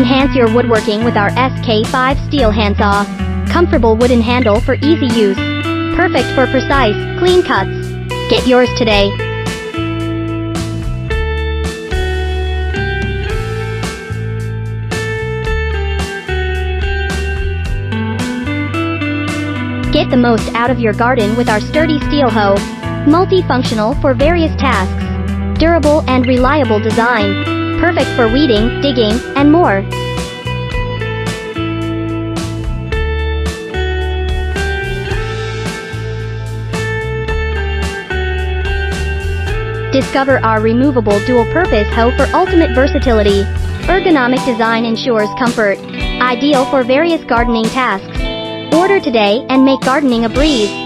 Enhance your woodworking with our SK5 steel handsaw. Comfortable wooden handle for easy use. Perfect for precise, clean cuts. Get yours today. Get the most out of your garden with our sturdy steel hoe. Multifunctional for various tasks. Durable and reliable design. Perfect for weeding, digging, and more. Discover our removable dual-purpose hoe for ultimate versatility. Ergonomic design ensures comfort. Ideal for various gardening tasks. Order today and make gardening a breeze.